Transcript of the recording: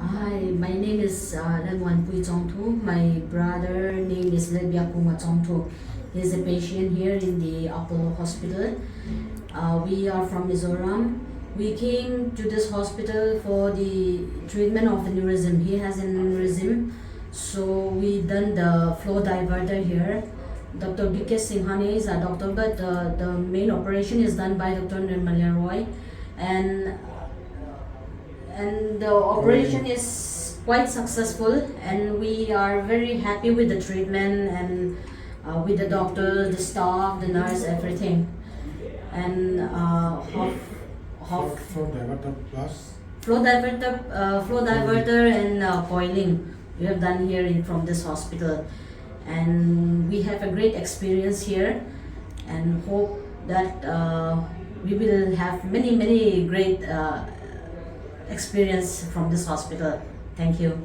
Hi, my name is Lalbiakkunga Chwangthu. My brother name is Lalbiakkunga Chwangthu. He is a patient here in the Apollo Hospital. We are from Mizoram. We came to this hospital for the treatment of aneurysm. He has an aneurysm, so we done the flow diverter here. Dr. B.K.Singhania is a doctor, but the main operation is done by Dr. Nirmalya Ray, and the operation is quite successful, and we are very happy with the treatment and with the doctor, the staff, the nurse, everything. And Flow diverter plus flow diverter and coiling we have done here from this hospital, and we have a great experience here, and hope that we will have many great experience from this hospital. Thank you.